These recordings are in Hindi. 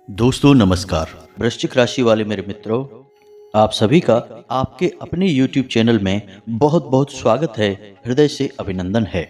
दोस्तों नमस्कार। वृश्चिक राशि वाले मेरे मित्रों, आप सभी का आपके अपने YouTube चैनल में बहुत बहुत स्वागत है। हृदय से अभिनंदन है।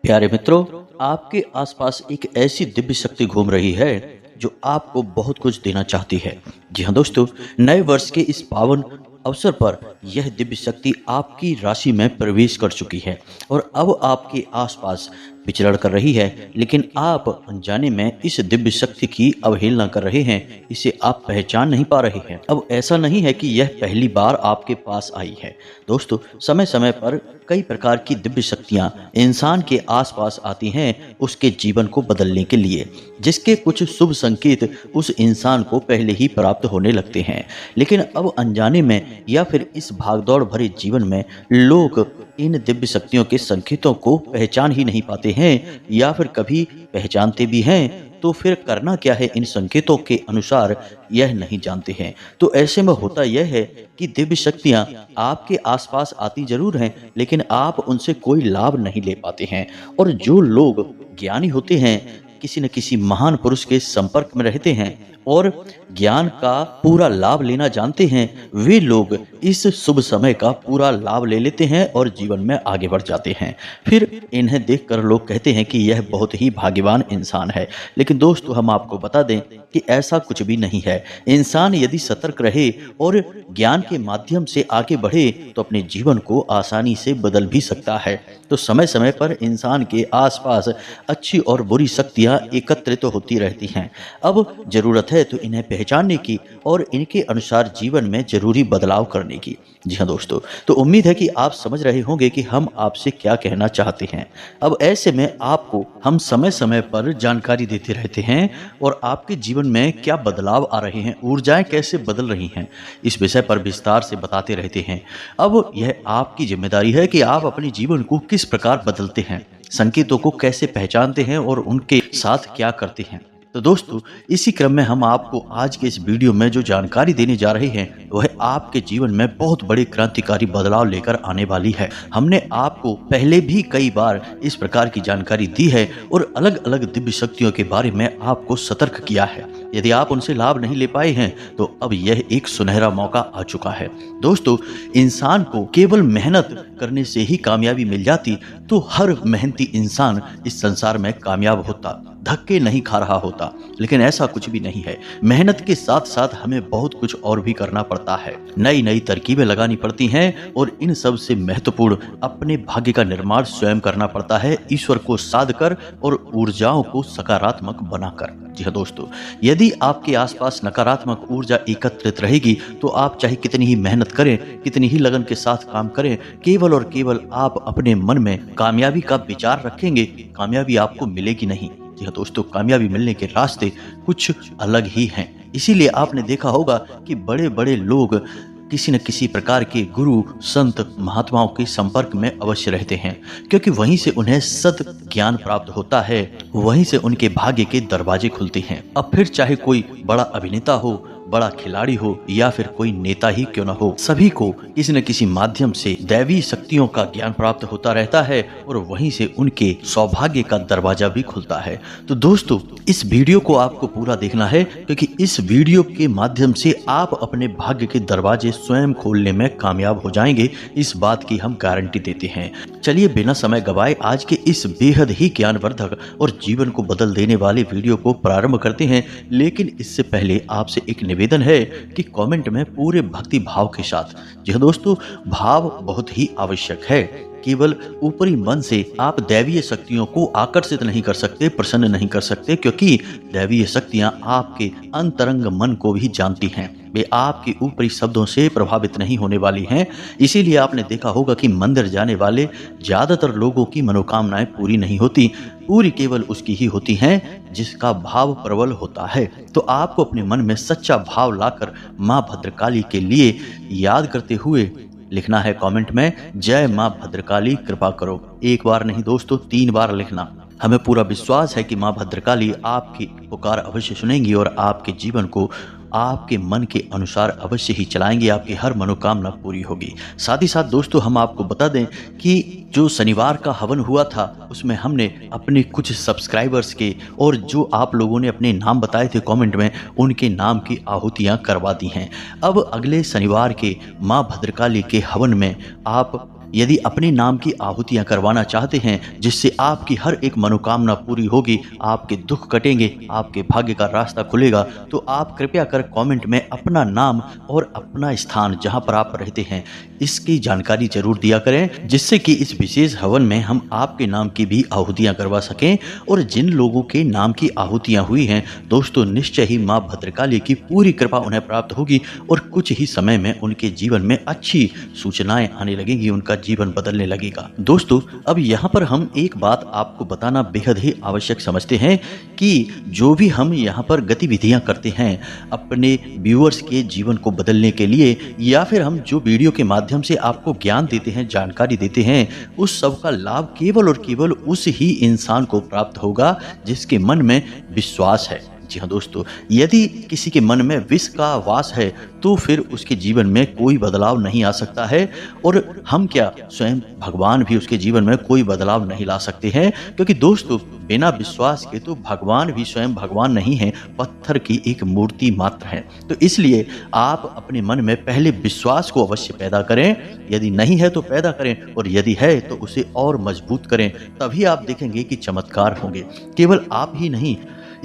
प्यारे मित्रों, आपके आसपास एक ऐसी दिव्य शक्ति घूम रही है जो आपको बहुत कुछ देना चाहती है। जी हाँ दोस्तों, नए वर्ष के इस पावन अवसर पर यह दिव्य शक्ति आपकी राशि में प्रवेश कर चुकी है और अब आपके आसपास विचरण कर रही है, लेकिन आप अनजाने में इस दिव्य शक्ति की अवहेलना कर रहे हैं। इसे आप पहचान नहीं पा रहे हैं। अब ऐसा नहीं है कि यह पहली बार आपके पास आई है। दोस्तों, समय समय पर कई प्रकार की दिव्य शक्तियां इंसान के आसपास आती हैं उसके जीवन को बदलने के लिए, जिसके कुछ शुभ संकेत उस इंसान को पहले ही प्राप्त होने लगते हैं। लेकिन अब अनजाने में या फिर इस भागदौड़ भरे जीवन में लोग इन दिव्य शक्तियों के संकेतों को पहचान ही नहीं पाते हैं, या फिर कभी पहचानते भी हैं तो फिर करना क्या है इन संकेतों के अनुसार यह नहीं जानते हैं। तो ऐसे में होता यह है कि दिव्य शक्तियां आपके आसपास आती जरूर हैं, लेकिन आप उनसे कोई लाभ नहीं ले पाते हैं। और जो लोग ज्ञानी होते हैं, किसी न किसी महान पुरुष के संपर्क में रहते हैं और ज्ञान का पूरा लाभ लेना जानते हैं, वे लोग इस शुभ समय का पूरा लाभ ले लेते हैं और जीवन में आगे बढ़ जाते हैं। फिर इन्हें देखकर लोग कहते हैं कि यह बहुत ही भाग्यवान इंसान है। लेकिन दोस्तों, हम आपको बता दें कि ऐसा कुछ भी नहीं है। इंसान यदि सतर्क रहे और ज्ञान के माध्यम से आगे बढ़े तो अपने जीवन को आसानी से बदल भी सकता है। तो समय समय पर इंसान के आसपास अच्छी और बुरी शक्तियां एकत्रित होती रहती हैं। अब जरूरत है तो इन्हें पहचानने की और इनके अनुसार जीवन में जरूरी बदलाव करने की। जी हाँ दोस्तों, तो उम्मीद है कि आप समझ रहे होंगे कि हम आपसे क्या कहना चाहते हैं। अब ऐसे में आपको हम समय समय पर जानकारी देते रहते हैं और आपके जीवन में क्या बदलाव आ रहे हैं, ऊर्जाएं कैसे बदल रही हैं, इस विषय पर विस्तार से बताते रहते हैं। अब यह आपकी जिम्मेदारी है कि आप अपने जीवन को किस प्रकार बदलते हैं, संकेतों को कैसे पहचानते हैं और उनके साथ क्या करते हैं। तो दोस्तों, इसी क्रम में हम आपको आज के इस वीडियो में जो जानकारी देने जा रहे हैं वह आपके जीवन में बहुत बड़े क्रांतिकारी बदलाव लेकर आने वाली है। हमने आपको पहले भी कई बार इस प्रकार की जानकारी दी है और अलग अलग दिव्य शक्तियों के बारे में आपको सतर्क किया है। यदि आप उनसे लाभ नहीं ले पाए हैं तो अब यह एक सुनहरा मौका आ चुका है। दोस्तों, इंसान को केवल मेहनत करने से ही कामयाबी मिल जाती तो हर मेहनती इंसान इस संसार में कामयाब होता, धक्के नहीं खा रहा होता। लेकिन ऐसा कुछ भी नहीं है। मेहनत के साथ साथ हमें बहुत कुछ और भी करना पड़ता है। नई नई तरकीबें लगानी पड़ती हैं और इन सब से महत्वपूर्ण अपने भाग्य का निर्माण स्वयं करना पड़ता है, ईश्वर को साध कर और ऊर्जाओं को सकारात्मक बनाकर। जी हाँ दोस्तों, यदि आपके आसपास नकारात्मक ऊर्जा एकत्रित रहेगी तो आप चाहे कितनी ही मेहनत करें, कितनी ही लगन के साथ काम करें, केवल और केवल आप अपने मन में कामयाबी का विचार रखेंगे, कामयाबी आपको मिलेगी नहीं। जी हाँ दोस्तों, कामयाबी मिलने के रास्ते कुछ अलग ही हैं। इसीलिए आपने देखा होगा कि बड़े बड़े लोग किसी न किसी प्रकार के गुरु, संत, महात्माओं के संपर्क में अवश्य रहते हैं, क्योंकि वहीं से उन्हें सत ज्ञान प्राप्त होता है, वहीं से उनके भाग्य के दरवाजे खुलते हैं। अब फिर चाहे कोई बड़ा अभिनेता हो, बड़ा खिलाड़ी हो या फिर कोई नेता ही क्यों न हो, सभी को किसी न किसी माध्यम से दैवी शक्तियों का ज्ञान प्राप्त होता रहता है और वहीं से उनके सौभाग्य का दरवाजा भी खुलता है। तो दोस्तों, इस वीडियो को आपको पूरा देखना है, क्योंकि इस वीडियो के माध्यम से आप अपने भाग्य के दरवाजे स्वयं खोलने में कामयाब हो जाएंगे। इस बात की हम गारंटी देते हैं। चलिए बिना समय गवाए आज के इस बेहद ही ज्ञानवर्धक और जीवन को बदल देने वाले वीडियो को प्रारंभ करते हैं। लेकिन इससे पहले आपसे एक निवेदन है कि कमेंट में पूरे भक्ति भाव के साथ, जी हाँ दोस्तों, भाव बहुत ही आवश्यक है। केवल ऊपरी मन से आप दैवीय शक्तियों को आकर्षित नहीं कर सकते, प्रसन्न नहीं कर सकते, क्योंकि दैवीय शक्तियां आपके अंतरंग मन को भी जानती हैं। वे आपके ऊपरी शब्दों से प्रभावित नहीं होने वाली हैं। इसीलिए आपने देखा होगा कि मंदिर जाने वाले ज्यादातर लोगों की मनोकामनाएं पूरी नहीं होती, पूरी केवल उसकी ही होती हैं जिसका भाव प्रबल होता है। तो आपको अपने मन में सच्चा भाव लाकर माँ भद्रकाली के लिए याद करते हुए लिखना है कमेंट में, जय माँ भद्रकाली कृपा करो। एक बार नहीं दोस्तों, 3 बार लिखना। हमें पूरा विश्वास है कि माँ भद्रकाली आपकी पुकार अवश्य सुनेंगी और आपके जीवन को आपके मन के अनुसार अवश्य ही चलाएंगे, आपकी हर मनोकामना पूरी होगी। साथ ही साथ दोस्तों हम आपको बता दें कि जो शनिवार का हवन हुआ था उसमें हमने अपने कुछ सब्सक्राइबर्स के और जो आप लोगों ने अपने नाम बताए थे कमेंट में, उनके नाम की आहुतियां करवा दी हैं। अब अगले शनिवार के मां भद्रकाली के हवन में आप यदि अपने नाम की आहुतियां करवाना चाहते हैं जिससे आपकी हर एक मनोकामना पूरी होगी, आपके दुख कटेंगे, आपके भाग्य का रास्ता खुलेगा, तो आप कृपया कर कमेंट में अपना नाम और अपना स्थान जहां पर आप रहते हैं इसकी जानकारी जरूर दिया करें, जिससे कि इस विशेष हवन में हम आपके नाम की भी आहुतियां करवा सकें। और जिन लोगों के नाम की आहुतियां हुई हैं दोस्तों, निश्चय ही मां भद्रकाली की पूरी कृपा उन्हें प्राप्त होगी और कुछ ही समय में उनके जीवन में अच्छी सूचनाएं आने लगेंगी, उनका जीवन बदलने लगेगा। दोस्तों अब यहाँ पर हम एक बात आपको बताना बेहद ही आवश्यक समझते हैं कि जो भी हम यहाँ पर गतिविधियां करते हैं अपने व्यूअर्स के जीवन को बदलने के लिए, या फिर हम जो वीडियो के माध्यम से आपको ज्ञान देते हैं, जानकारी देते हैं, उस सब का लाभ केवल और केवल उस ही इंसान को प्राप्त होगा जिसके मन में विश्वास है। जी हाँ दोस्तों, यदि किसी के मन में विष का वास है तो फिर उसके जीवन में कोई बदलाव नहीं आ सकता है, और हम क्या स्वयं भगवान भी उसके जीवन में कोई बदलाव नहीं ला सकते हैं, क्योंकि दोस्तों बिना विश्वास के तो भगवान भी स्वयं भगवान नहीं है, पत्थर की एक मूर्ति मात्र है। तो इसलिए आप अपने मन में पहले विश्वास को अवश्य पैदा करें, यदि नहीं है तो पैदा करें, और यदि है तो उसे और मजबूत करें, तभी आप देखेंगे कि चमत्कार होंगे। केवल आप ही नहीं,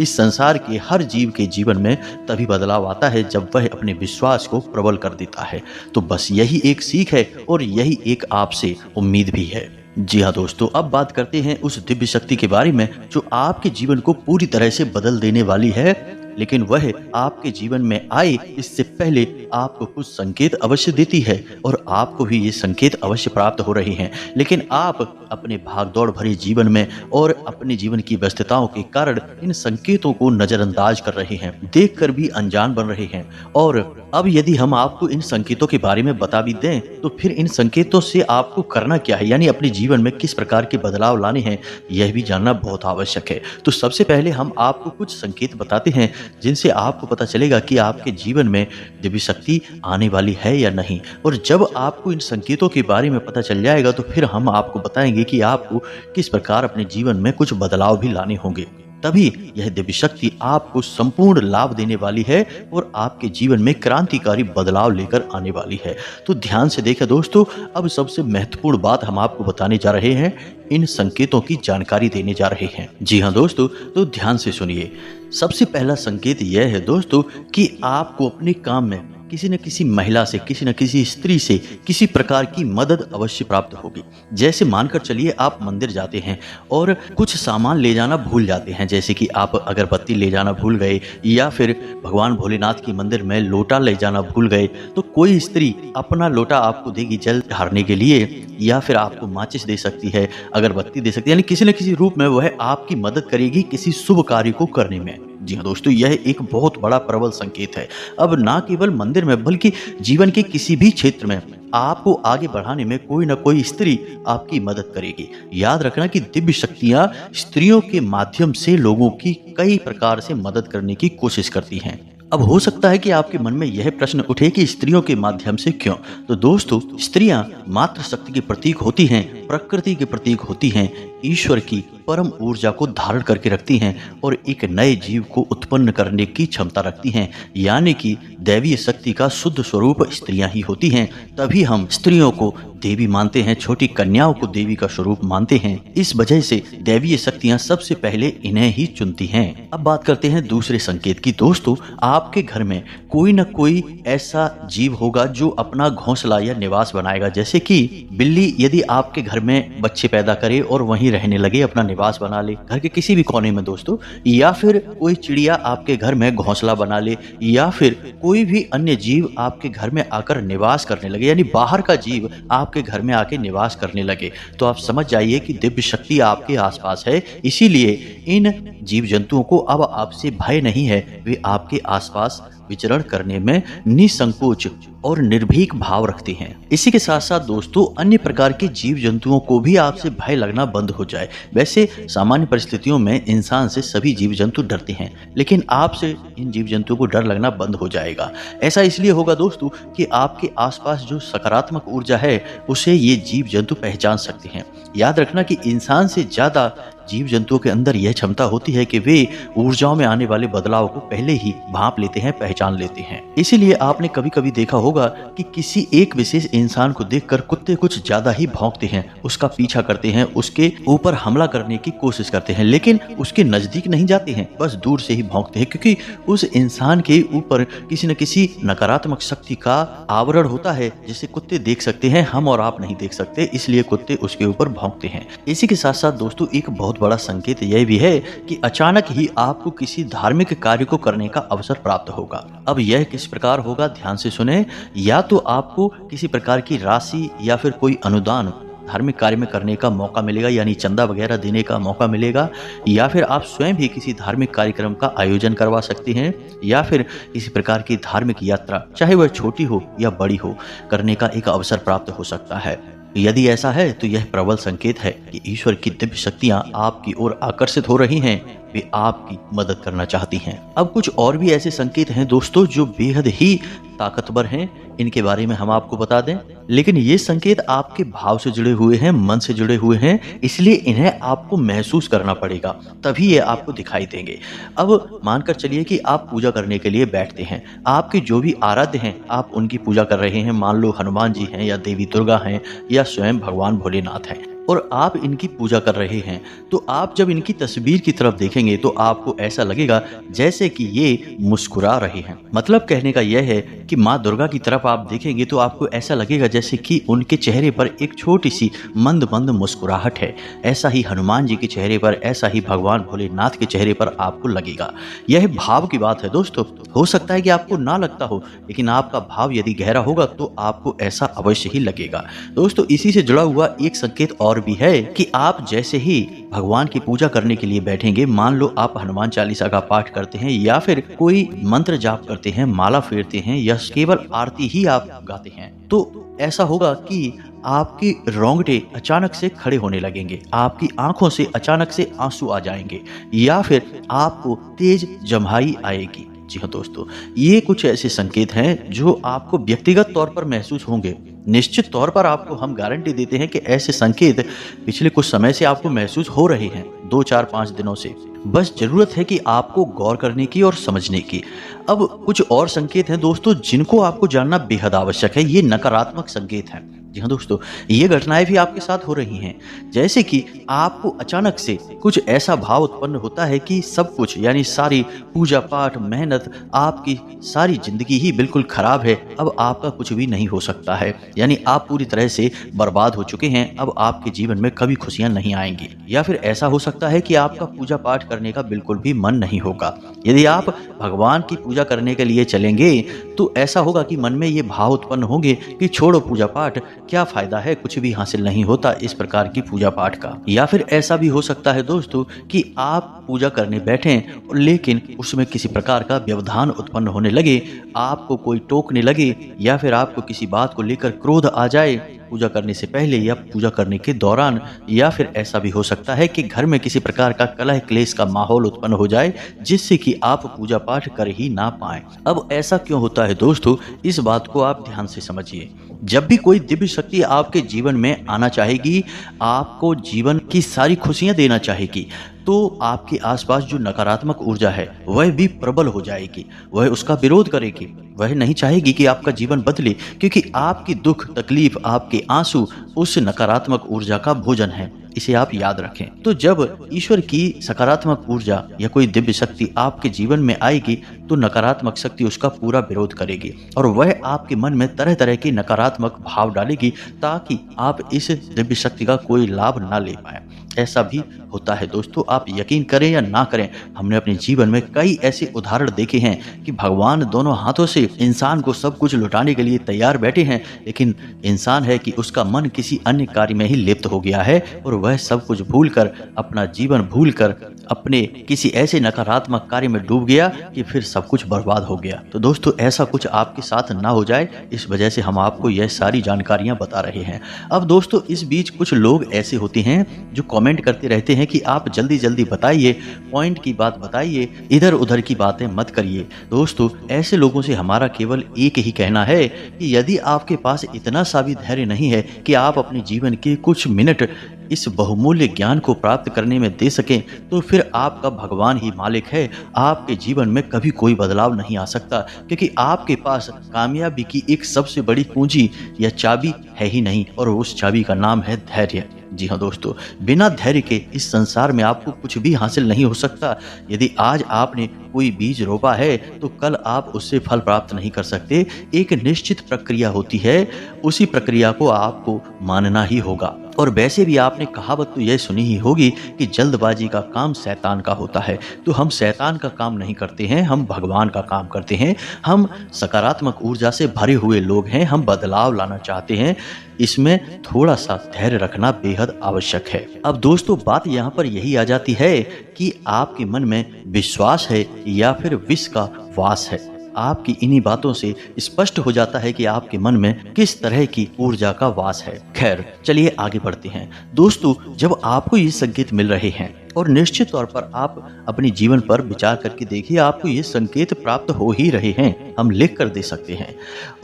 इस संसार के हर जीव के जीवन में तभी बदलाव आता है जब वह अपने विश्वास को प्रबल कर देता है। तो बस यही एक सीख है और यही एक आपसे उम्मीद भी है। जी हाँ दोस्तों, अब बात करते हैं उस दिव्य शक्ति के बारे में जो आपके जीवन को पूरी तरह से बदल देने वाली है, लेकिन वह आपके जीवन में आए इससे पहले आपको कुछ संकेत अवश्य देती है, और आपको भी ये संकेत अवश्य प्राप्त हो रहे हैं। लेकिन आप अपने भागदौड़ भरे जीवन में और अपने जीवन की व्यस्तताओं के कारण इन संकेतों को नजरअंदाज कर रहे हैं, देखकर भी अनजान बन रहे हैं। और अब यदि हम आपको इन संकेतों के बारे में बता भी दें तो फिर इन संकेतों से आपको करना क्या है, यानी अपने जीवन में किस प्रकार के बदलाव लाने हैं, यह भी जानना बहुत आवश्यक है। तो सबसे पहले हम आपको कुछ संकेत बताते हैं जिनसे आपको पता चलेगा कि आपके जीवन में दिव्य शक्ति आने वाली है या नहीं। और जब आपको इन संकेतों के बारे में पता चल जाएगा तो फिर हम आपको बताएंगे कि आपको किस प्रकार अपने जीवन में कुछ बदलाव भी लाने होंगे। तभी यह दिव्य शक्ति आपको संपूर्ण लाभ देने वाली है और आपके जीवन में क्रांतिकारी बदलाव लेकर आने वाली है। तो ध्यान से देखें दोस्तों, अब सबसे महत्वपूर्ण बात हम आपको बताने जा रहे हैं, इन संकेतों की जानकारी देने जा रहे हैं। जी हाँ दोस्तों, तो ध्यान से सुनिए। सबसे पहला संकेत यह है दोस्तों कि आपको अपने काम में किसी न किसी महिला से, किसी न किसी स्त्री से किसी प्रकार की मदद अवश्य प्राप्त होगी। जैसे मानकर चलिए आप मंदिर जाते हैं और कुछ सामान ले जाना भूल जाते हैं, जैसे कि आप अगरबत्ती ले जाना भूल गए, या फिर भगवान भोलेनाथ के मंदिर में लोटा ले जाना भूल गए, तो कोई स्त्री अपना लोटा आपको देगी जल ढारने के लिए, या फिर आपको माचिस दे सकती है, अगरबत्ती दे सकती है, यानी किसी न किसी रूप में वह आपकी मदद करेगी किसी शुभ कार्य को करने में। जी हाँ दोस्तों, यह एक बहुत बड़ा प्रबल संकेत है। अब ना केवल मंदिर में बल्कि जीवन के किसी भी क्षेत्र में आपको आगे बढ़ाने में कोई ना कोई स्त्री आपकी मदद करेगी। याद रखना कि दिव्य शक्तियां स्त्रियों के माध्यम से लोगों की कई प्रकार से मदद करने की कोशिश करती हैं। अब हो सकता है कि आपके मन में यह प्रश्न उठे कि स्त्रियों के माध्यम से क्यों? तो दोस्तों, स्त्रियां मातृ शक्ति के प्रतीक होती हैं, प्रकृति के प्रतीक होती हैं, ईश्वर की परम ऊर्जा को धारण करके रखती हैं और एक नए जीव को उत्पन्न करने की क्षमता रखती हैं, यानी कि दैवीय शक्ति का शुद्ध स्वरूप स्त्रियां ही होती हैं। तभी हम स्त्रियों को देवी मानते हैं, छोटी कन्याओं को देवी का स्वरूप मानते हैं। इस वजह से दैवीय शक्तियां सबसे पहले इन्हें ही चुनती हैं। अब बात करते हैं दूसरे संकेत की। दोस्तों, आपके घर में कोई न कोई ऐसा जीव होगा जो अपना घोंसला या निवास बनाएगा, जैसे कि बिल्ली यदि आपके घर में बच्चे पैदा करे और वहीं रहने लगे, अपना निवास बना ले घर के किसी भी कोने में दोस्तों, या फिर कोई चिड़िया आपके घर में घोंसला बना ले, या फिर कोई भी अन्य जीव आपके घर में आकर निवास करने लगे, यानी बाहर का जीव आपके घर में आके निवास करने लगे, तो आप समझ जाइए कि दिव्य शक्ति आपके आसपास है। इसीलिए इन जीव जंतुओं को अब आपसे भय नहीं है, वे आपके आसपास विचरण करने में निसंकोच और निर्भीक भाव रखते हैं। इसी के साथ साथ दोस्तों अन्य प्रकार के जीव जंतुओं को भी आपसे भय लगना बंद हो जाए। वैसे सामान्य परिस्थितियों में इंसान से सभी जीव जंतु डरते हैं, लेकिन आपसे इन जीव जंतुओं को डर लगना बंद हो जाएगा। ऐसा इसलिए होगा दोस्तों कि आपके आसपास जो सकारात्मक ऊर्जा है उसे ये जीव जंतु पहचान सकते हैं। याद रखना कि इंसान से ज्यादा जीव जंतुओं के अंदर यह क्षमता होती है कि वे ऊर्जाओं में आने वाले बदलाव को पहले ही भांप लेते हैं, पहचान लेते हैं। इसीलिए आपने कभी कभी देखा होगा कि किसी एक विशेष इंसान को देखकर कुत्ते कुछ ज्यादा ही भौंकते हैं, उसका पीछा करते हैं, उसके ऊपर हमला करने की कोशिश करते हैं, लेकिन उसके नजदीक नहीं जाते हैं, बस दूर से ही भौंकते हैं, क्योंकि उस इंसान के ऊपर किसी न किसी नकारात्मक शक्ति का आवरण होता है जिसे कुत्ते देख सकते हैं, हम और आप नहीं देख सकते, इसलिए कुत्ते उसके ऊपर भौंकते हैं। इसी के साथ साथ दोस्तों एक बहुत बड़ा संकेत यह भी है कि अचानक ही आपको किसी धार्मिक कार्य को करने का अवसर प्राप्त होगा। अब यह किस प्रकार होगा, ध्यान से सुने। या तो आपको किसी प्रकार की राशि या फिर कोई अनुदान धार्मिक कार्य में करने का मौका मिलेगा, यानी चंदा वगैरह देने का मौका मिलेगा, या फिर आप स्वयं भी किसी धार्मिक कार्यक्रम का आयोजन करवा सकते हैं, या फिर किसी प्रकार की धार्मिक यात्रा, चाहे वह छोटी हो या बड़ी हो, करने का एक अवसर प्राप्त हो सकता है। यदि ऐसा है तो यह प्रबल संकेत है कि ईश्वर की दिव्य शक्तियां आपकी ओर आकर्षित हो रही हैं, वे आपकी मदद करना चाहती हैं। अब कुछ और भी ऐसे संकेत हैं दोस्तों जो बेहद ही ताकतवर हैं, इनके बारे में हम आपको बता दें, लेकिन ये संकेत आपके भाव से जुड़े हुए हैं, मन से जुड़े हुए हैं, इसलिए इन्हें आपको महसूस करना पड़ेगा, तभी ये आपको दिखाई देंगे। अब मानकर चलिए कि आप पूजा करने के लिए बैठते हैं, आपके जो भी आराध्य हैं आप उनकी पूजा कर रहे हैं, मान लो हनुमान जी हैं या देवी दुर्गा हैं या स्वयं भगवान भोलेनाथ हैं, और आप इनकी पूजा कर रहे हैं, तो आप जब इनकी तस्वीर की तरफ देखेंगे तो आपको ऐसा लगेगा जैसे कि ये मुस्कुरा रहे हैं। मतलब कहने का यह है कि माँ दुर्गा की तरफ आप देखेंगे तो आपको ऐसा लगेगा जैसे कि उनके चेहरे पर एक छोटी सी मंद मंद मुस्कुराहट है। ऐसा ही हनुमान जी के चेहरे पर, ऐसा ही भगवान भोलेनाथ के चेहरे पर आपको लगेगा। यह भाव की बात है दोस्तों। हो सकता है कि आपको ना लगता हो, लेकिन आपका भाव यदि गहरा होगा तो आपको ऐसा अवश्य ही लगेगा। दोस्तों इसी से जुड़ा हुआ एक संकेत और भी है कि आप जैसे ही भगवान की पूजा करने के लिए बैठेंगे, मान लो आप हनुमान चालीसा का पाठ करते हैं या फिर कोई मंत्र जाप करते हैं, माला फेरते हैं या केवल आरती ही आप गाते हैं, तो ऐसा होगा कि आपके रोंगटे अचानक से खड़े होने लगेंगे, आपकी आंखों से अचानक से आंसू आ जाएंगे, या फिर आपको तेज जम्हाई आएगी। जी हाँ दोस्तों, ये कुछ ऐसे संकेत हैं जो आपको व्यक्तिगत तौर पर महसूस होंगे। निश्चित तौर पर आपको हम गारंटी देते हैं कि ऐसे संकेत पिछले कुछ समय से आपको महसूस हो रहे हैं, 2, 4, 5 दिनों से। बस जरूरत है कि आपको गौर करने की और समझने की। अब कुछ और संकेत हैं दोस्तों जिनको आपको जानना बेहद आवश्यक है। ये नकारात्मक संकेत हैं। जी हाँ दोस्तों, ये घटनाएं भी आपके साथ हो रही हैं, जैसे कि आपको अचानक से कुछ ऐसा भाव उत्पन्न होता है कि सब कुछ, यानी सारी पूजा पाठ, मेहनत, आपकी सारी जिंदगी ही बिल्कुल खराब है, अब आपका कुछ भी नहीं हो सकता है, यानी आप पूरी तरह से बर्बाद हो चुके हैं, अब आपके जीवन में कभी खुशियां नहीं आएंगी। या फिर ऐसा हो सकता है कि आपका पूजा पाठ करने का बिल्कुल भी मन नहीं होगा। यदि आप भगवान की पूजा करने के लिए चलेंगे तो ऐसा होगा कि मन में ये भाव उत्पन्न होंगे कि छोड़ो पूजा पाठ, क्या फायदा है, कुछ भी हासिल नहीं होता इस प्रकार की पूजा पाठ का। या फिर ऐसा भी हो सकता है दोस्तों कि आप पूजा करने बैठें लेकिन उसमें किसी प्रकार का व्यवधान उत्पन्न होने लगे, आपको कोई टोकने लगे, या फिर आपको किसी बात को लेकर क्रोध आ जाए पूजा करने से पहले या पूजा करने के दौरान। या फिर ऐसा भी हो सकता है कि घर में किसी प्रकार का कलह क्लेश का माहौल उत्पन्न हो जाए जिससे कि आप पूजा पाठ कर ही ना पाएं। अब ऐसा क्यों होता है दोस्तों, इस बात को आप ध्यान से समझिए। जब भी कोई दिव्य शक्ति आपके जीवन में आना चाहेगी, आपको जीवन की सारी खुशियां देना चाहेगी, तो आपके आसपास जो नकारात्मक ऊर्जा है वह भी प्रबल हो जाएगी, वह उसका विरोध करेगी, वह नहीं चाहेगी कि आपका जीवन बदले, क्योंकि आपकी दुख तकलीफ, आपके आंसू उस नकारात्मक ऊर्जा का भोजन है। इसे आप याद रखें। तो जब ईश्वर की सकारात्मक ऊर्जा या कोई दिव्य शक्ति आपके जीवन में आएगी तो नकारात्मक शक्ति उसका पूरा विरोध करेगी और वह आपके मन में तरह तरह के नकारात्मक भाव डालेगी ताकि आप इस दिव्य शक्ति का कोई लाभ ना ले पाए। ऐसा भी होता है दोस्तों, आप यकीन करें या ना करें, हमने अपने जीवन में कई ऐसे उदाहरण देखे हैं कि भगवान दोनों हाथों से इंसान को सब कुछ लुटाने के लिए तैयार बैठे हैं, लेकिन इंसान है कि उसका मन किसी अन्य कार्य में ही लिप्त हो गया है और वह सब कुछ भूलकर, अपना जीवन भूलकर अपने किसी ऐसे नकारात्मक कार्य में डूब गया कि फिर सब कुछ बर्बाद हो गया। तो दोस्तों ऐसा कुछ आपके साथ ना हो जाए, इस वजह से हम आपको यह सारी जानकारियां बता रहे हैं। अब दोस्तों इस बीच कुछ लोग ऐसे होते हैं जो कमेंट करते रहते हैं कि आप जल्दी जल्दी बताइए, पॉइंट की बात बताइए, इधर उधर की बातें मत करिए। दोस्तों ऐसे लोगों से हमारा केवल एक ही कहना है कि यदि आपके पास इतना सा भी धैर्य नहीं है कि आप अपने जीवन के कुछ मिनट इस बहुमूल्य ज्ञान को प्राप्त करने में दे सकें, तो फिर आपका भगवान ही मालिक है। आपके जीवन में कभी कोई बदलाव नहीं आ सकता, क्योंकि आपके पास कामयाबी की एक सबसे बड़ी कुंजी या चाबी है ही नहीं, और उस चाबी का नाम है धैर्य। जी हाँ दोस्तों, बिना धैर्य के इस संसार में आपको कुछ भी हासिल नहीं हो सकता। यदि आज आपने कोई बीज रोपा है तो कल आप उससे फल प्राप्त नहीं कर सकते। एक निश्चित प्रक्रिया होती है, उसी प्रक्रिया को आपको मानना ही होगा। और वैसे भी आपने कहावत तो यह सुनी ही होगी कि जल्दबाजी का काम शैतान का होता है। तो हम शैतान का काम नहीं करते हैं, हम भगवान का काम करते हैं। हम सकारात्मक ऊर्जा से भरे हुए लोग हैं, हम बदलाव लाना चाहते हैं। इसमें थोड़ा सा धैर्य रखना बेहद आवश्यक है। अब दोस्तों बात यहाँ पर यही आ जाती है कि आपके मन में विश्वास है या फिर विष का वास है। आपकी इन्हीं बातों से स्पष्ट हो जाता है कि आपके मन में किस तरह की ऊर्जा का वास है। खैर चलिए आगे बढ़ते हैं। दोस्तों जब आपको ये संकेत मिल रहे हैं, और निश्चित तौर पर आप अपने जीवन पर विचार करके देखिए, आपको ये संकेत प्राप्त हो ही रहे हैं, हम लिख कर दे सकते हैं।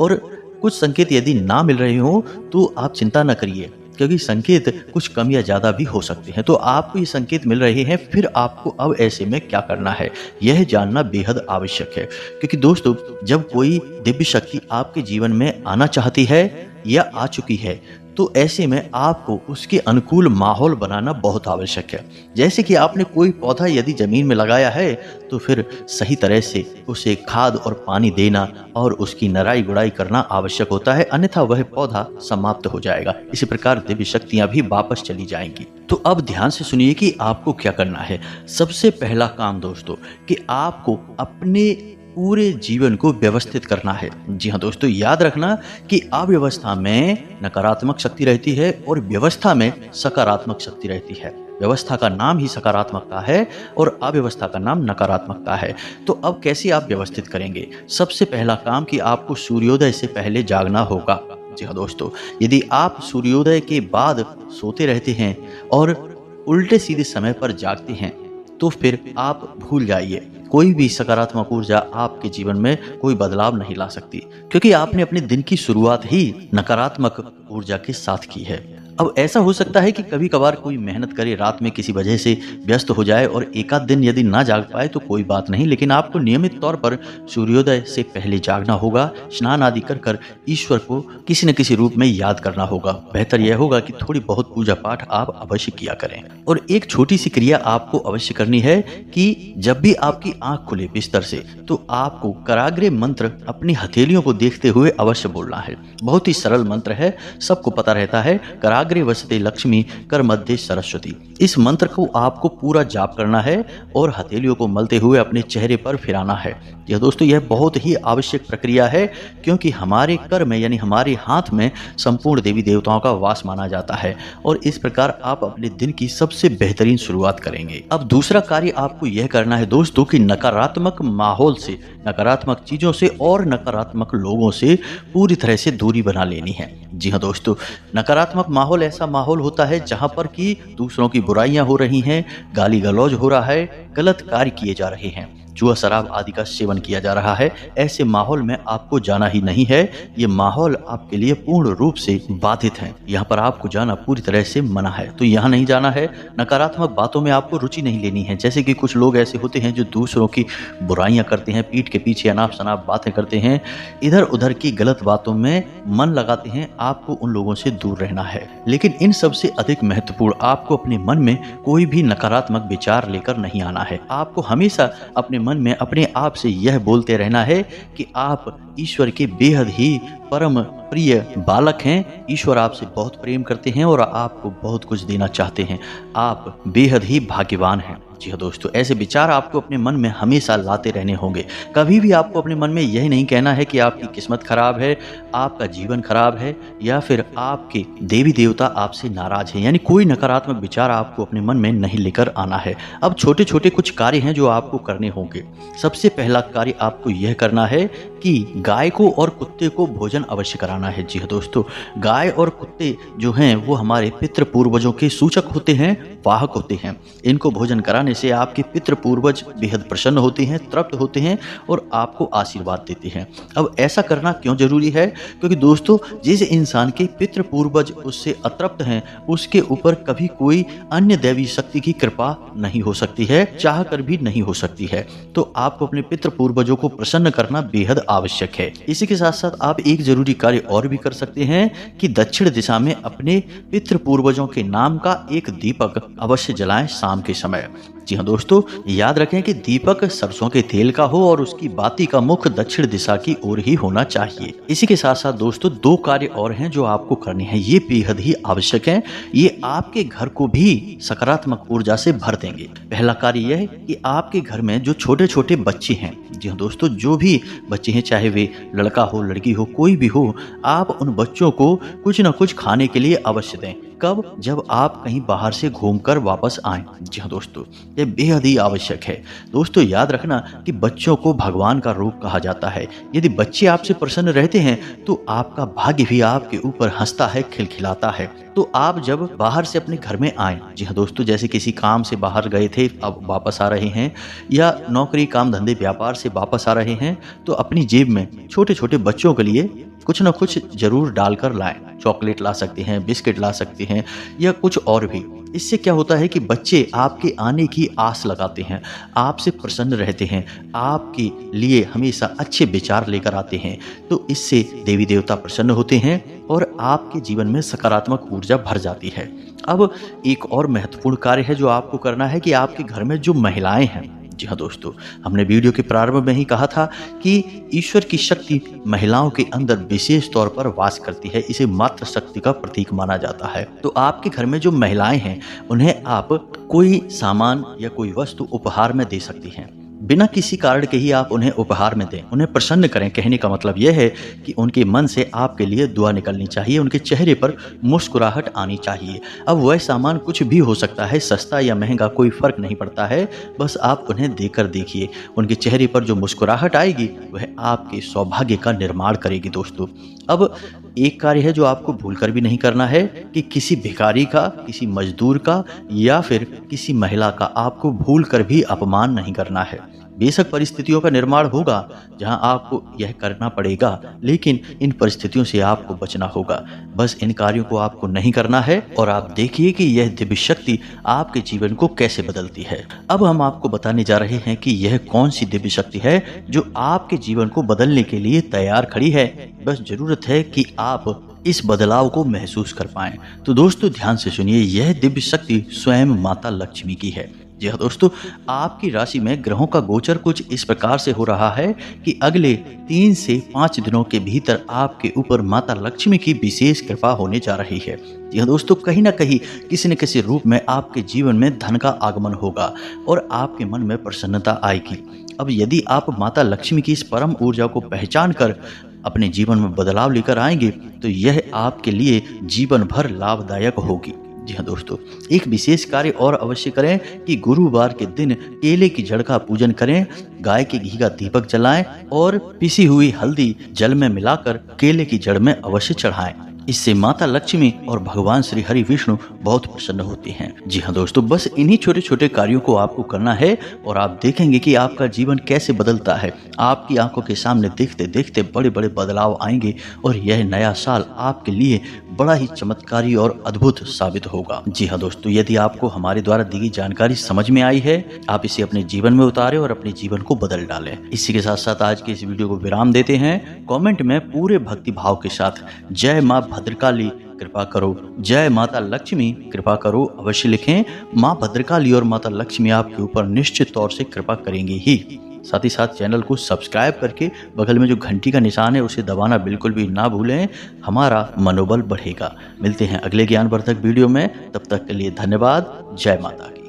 और कुछ संकेत यदि ना मिल रहे हो तो आप चिंता न करिए, क्योंकि संकेत कुछ कम या ज़्यादा भी हो सकते हैं। तो आपको ये संकेत मिल रहे हैं, फिर आपको अब ऐसे में क्या करना है यह जानना बेहद आवश्यक है। क्योंकि दोस्तों जब कोई दिव्य शक्ति आपके जीवन में आना चाहती है या आ चुकी है, तो ऐसे में आपको उसके अनुकूल माहौल बनाना बहुत आवश्यक है। जैसे कि आपने कोई पौधा यदि जमीन में लगाया है तो फिर सही तरह से उसे खाद और पानी देना और उसकी नराई गुड़ाई करना आवश्यक होता है, अन्यथा वह पौधा समाप्त हो जाएगा। इसी प्रकार दिव्य शक्तियां भी वापस चली जाएंगी। तो अब ध्यान से सुनिए कि आपको क्या करना है। सबसे पहला काम दोस्तों कि आपको अपने पूरे जीवन को व्यवस्थित करना है। जी हाँ दोस्तों, याद रखना कि अव्यवस्था में नकारात्मक शक्ति रहती है और व्यवस्था में सकारात्मक शक्ति रहती है। व्यवस्था का नाम ही सकारात्मकता है और अव्यवस्था का नाम नकारात्मकता है। तो अब कैसे आप व्यवस्थित करेंगे? सबसे पहला काम कि आपको सूर्योदय से पहले जागना होगा। जी हाँ दोस्तों, यदि आप सूर्योदय के बाद सोते रहते हैं और उल्टे सीधे समय पर जागते हैं तो फिर आप भूल जाइए, कोई भी सकारात्मक ऊर्जा आपके जीवन में कोई बदलाव नहीं ला सकती, क्योंकि आपने अपने दिन की शुरुआत ही नकारात्मक ऊर्जा के साथ की है। अब ऐसा हो सकता है कि कभी कभार कोई मेहनत करे, रात में किसी वजह से व्यस्त हो जाए और एक आध दिन यदि ना जाग पाए तो कोई बात नहीं, लेकिन आपको नियमित तौर पर सूर्योदय से पहले जागना होगा। स्नान आदि कर कर ईश्वर को किसी न किसी रूप में याद करना होगा। बेहतर यह होगा कि थोड़ी बहुत पूजा पाठ आप अवश्य किया करें। और एक छोटी सी क्रिया आपको अवश्य करनी है कि जब भी आपकी आंख खुले बिस्तर से, तो आपको कराग्रे मंत्र अपनी हथेलियों को देखते हुए अवश्य बोलना है। बहुत ही सरल मंत्र है, सबको पता रहता है। कराग्रे वसते लक्ष्मी कर मध्य सरस्वती। इस मंत्र को आपको पूरा जाप करना है और हथेलियों को मलते हुए अपने चेहरे पर फिराना है। यह दोस्तों यह बहुत ही आवश्यक प्रक्रिया है, क्योंकि हमारे कर में यानी हमारे हाथ में संपूर्ण देवी देवताओं का वास माना जाता है। और इस प्रकार आप अपने दिन की सबसे बेहतरीन शुरुआत करेंगे। अब दूसरा कार्य आपको यह करना है दोस्तों कि नकारात्मक माहौल से, नकारात्मक चीजों से और नकारात्मक लोगों से पूरी तरह से दूरी बना लेनी है। जी हाँ दोस्तों, नकारात्मक माहौल ऐसा माहौल होता है जहां पर कि दूसरों की बुराइयां हो रही हैं, गाली गलौज हो रहा है, गलत कार्य किए जा रहे हैं, जुआ शराब आदि का सेवन किया जा रहा है। ऐसे माहौल में आपको जाना ही नहीं है। ये माहौल आपके लिए पूर्ण रूप से बाधित है। यहाँ पर आपको जाना पूरी तरह से मना है, तो यहाँ नहीं जाना है। नकारात्मक बातों में आपको रुचि नहीं लेनी है। जैसे कि कुछ लोग ऐसे होते हैं जो दूसरों की बुराइयां करते हैं, पीठ के पीछे अनाप शनाप बातें करते हैं, इधर उधर की गलत बातों में मन लगाते हैं। आपको उन लोगों से दूर रहना है। लेकिन इन सबसे अधिक महत्वपूर्ण, आपको अपने मन में कोई भी नकारात्मक विचार लेकर नहीं आना है। आपको हमेशा अपने मन में अपने आप से यह बोलते रहना है कि आप ईश्वर के बेहद ही परम प्रिय बालक हैं। ईश्वर आपसे बहुत प्रेम करते हैं और आपको बहुत कुछ देना चाहते हैं। आप बेहद ही भाग्यवान हैं। जी हाँ दोस्तों, ऐसे विचार आपको अपने मन में हमेशा लाते रहने होंगे। कभी भी आपको अपने मन में यही नहीं कहना है कि आपकी किस्मत खराब है, आपका जीवन खराब है या फिर आपके देवी देवता आपसे नाराज हैं। यानी कोई नकारात्मक विचार आपको अपने मन में नहीं लेकर आना है। अब छोटे छोटे कुछ कार्य हैं जो आपको करने होंगे। सबसे पहला कार्य आपको यह करना है कि गाय को और कुत्ते को भोजन अवश्य कराना है। जी हाँ दोस्तों, गाय और कुत्ते जो हैं वो हमारे पितृ पूर्वजों के सूचक होते हैं, वाहक होते हैं। इनको भोजन कराने से आपके पितृ पूर्वज बेहद प्रसन्न होते हैं, तृप्त होते हैं और आपको आशीर्वाद देते हैं। अब ऐसा करना क्यों जरूरी है? क्योंकि दोस्तों, जिस इंसान के पितृ पूर्वज उससे अतृप्त हैं, उसके ऊपर कभी कोई अन्य दैवी शक्ति की कृपा नहीं हो सकती है, चाह कर भी नहीं हो सकती है। तो आपको अपने पितृ पूर्वजों को प्रसन्न करना बेहद आवश्यक है। इसी के साथ साथ आप एक जरूरी कार्य और भी कर सकते हैं कि दक्षिण दिशा में अपने पितृ पूर्वजों के नाम का एक दीपक अवश्य जलाएं शाम के समय। जी हाँ दोस्तों, याद रखें कि दीपक सरसों के तेल का हो और उसकी बाती का मुख दक्षिण दिशा की ओर ही होना चाहिए। इसी के साथ साथ दोस्तों, दो कार्य और हैं जो आपको करने हैं। ये बेहद ही आवश्यक हैं। ये आपके घर को भी सकारात्मक ऊर्जा से भर देंगे। पहला कार्य यह है कि आपके घर में जो छोटे छोटे बच्चे हैं, जी हाँ दोस्तों, जो भी बच्चे हैं, चाहे वे लड़का हो लड़की हो कोई भी हो, आप उन बच्चों को कुछ न कुछ खाने के लिए अवश्य दें। कब? जब आप कहीं बाहर से घूमकर वापस आएं। जी हाँ दोस्तों, ये बेहद ही आवश्यक है। दोस्तों याद रखना कि बच्चों को भगवान का रूप कहा जाता है। यदि बच्चे आपसे प्रसन्न रहते हैं तो आपका भाग्य भी आपके ऊपर हंसता है, खिलखिलाता है। तो आप जब बाहर से अपने घर में आए, जी हाँ दोस्तों, जैसे किसी काम से बाहर गए थे, अब वापस आ रहे हैं, या नौकरी काम धंधे व्यापार से वापस आ रहे हैं, तो अपनी जेब में छोटे छोटे बच्चों के लिए कुछ न कुछ जरूर डालकर लाएं। चॉकलेट ला सकते हैं, बिस्किट ला सकते हैं या कुछ और भी। इससे क्या होता है कि बच्चे आपके आने की आस लगाते हैं, आपसे प्रसन्न रहते हैं, आपके लिए हमेशा अच्छे विचार लेकर आते हैं। तो इससे देवी देवता प्रसन्न होते हैं और आपके जीवन में सकारात्मक ऊर्जा भर जाती है। अब एक और महत्वपूर्ण कार्य है जो आपको करना है कि आपके घर में जो महिलाएं हैं, जी हाँ दोस्तों, हमने वीडियो के प्रारंभ में ही कहा था कि ईश्वर की शक्ति महिलाओं के अंदर विशेष तौर पर वास करती है। इसे मातृ शक्ति का प्रतीक माना जाता है। तो आपके घर में जो महिलाएं हैं, उन्हें आप कोई सामान या कोई वस्तु उपहार में दे सकती हैं। बिना किसी कारण के ही आप उन्हें उपहार में दें, उन्हें प्रसन्न करें। कहने का मतलब यह है कि उनके मन से आपके लिए दुआ निकलनी चाहिए, उनके चेहरे पर मुस्कुराहट आनी चाहिए। अब वह सामान कुछ भी हो सकता है, सस्ता या महंगा कोई फर्क नहीं पड़ता है, बस आप उन्हें देकर देखिए। उनके चेहरे पर जो मुस्कुराहट आएगी वह आपके सौभाग्य का निर्माण करेगी। दोस्तों, अब एक कार्य है जो आपको भूलकर भी नहीं करना है कि किसी भिखारी का, किसी मजदूर का या फिर किसी महिला का आपको भूलकर भी अपमान नहीं करना है। बेशक परिस्थितियों का निर्माण होगा जहां आपको यह करना पड़ेगा, लेकिन इन परिस्थितियों से आपको बचना होगा। बस इन कार्यों को आपको नहीं करना है और आप देखिए कि यह दिव्य शक्ति आपके जीवन को कैसे बदलती है। अब हम आपको बताने जा रहे हैं कि यह कौन सी दिव्य शक्ति है जो आपके जीवन को बदलने के लिए तैयार खड़ी है। बस जरूरत है कि आप इस बदलाव को महसूस कर पाएं। तो दोस्तों ध्यान से सुनिए, यह दिव्य शक्ति स्वयं माता लक्ष्मी की है। जी हाँ दोस्तों, आपकी राशि में ग्रहों का गोचर कुछ इस प्रकार से हो रहा है कि अगले 3 से 5 दिनों के भीतर आपके ऊपर माता लक्ष्मी की विशेष कृपा होने जा रही है। जी हाँ दोस्तों, कहीं ना कहीं किसी न किसी रूप में आपके जीवन में धन का आगमन होगा और आपके मन में प्रसन्नता आएगी। अब यदि आप माता लक्ष्मी की इस परम ऊर्जा को पहचान कर अपने जीवन में बदलाव लेकर आएंगे तो यह आपके लिए जीवन भर लाभदायक होगी। जी हाँ दोस्तों, एक विशेष कार्य और अवश्य करें कि गुरुवार के दिन केले की जड़ का पूजन करें, गाय के घी का दीपक जलाएं और पिसी हुई हल्दी जल में मिलाकर केले की जड़ में अवश्य चढ़ाएं। इससे माता लक्ष्मी और भगवान श्री हरि विष्णु बहुत प्रसन्न होते हैं। जी हाँ दोस्तों, बस इन्हीं छोटे छोटे कार्यों को आपको करना है और आप देखेंगे कि आपका जीवन कैसे बदलता है। आपकी आंखों के सामने देखते देखते बड़े बड़े बदलाव आएंगे और यह नया साल आपके लिए बड़ा ही चमत्कारी और अद्भुत साबित होगा। जी हाँ दोस्तों, यदि आपको हमारे द्वारा दी गई जानकारी समझ में आई है, आप इसे अपने जीवन में उतारें और अपने जीवन को बदल डालें। इसी के साथ साथ आज के इस वीडियो को विराम देते हैं। कमेंट में पूरे भक्ति भाव के साथ जय माँ भद्रकाली कृपा करो, जय माता लक्ष्मी कृपा करो अवश्य लिखें। माँ भद्रकाली और माता लक्ष्मी आपके ऊपर निश्चित तौर से कृपा करेंगे ही। साथ ही साथ चैनल को सब्सक्राइब करके बगल में जो घंटी का निशान है उसे दबाना बिल्कुल भी ना भूलें, हमारा मनोबल बढ़ेगा। मिलते हैं अगले ज्ञानवर्धक वीडियो में, तब तक के लिए धन्यवाद। जय माता की।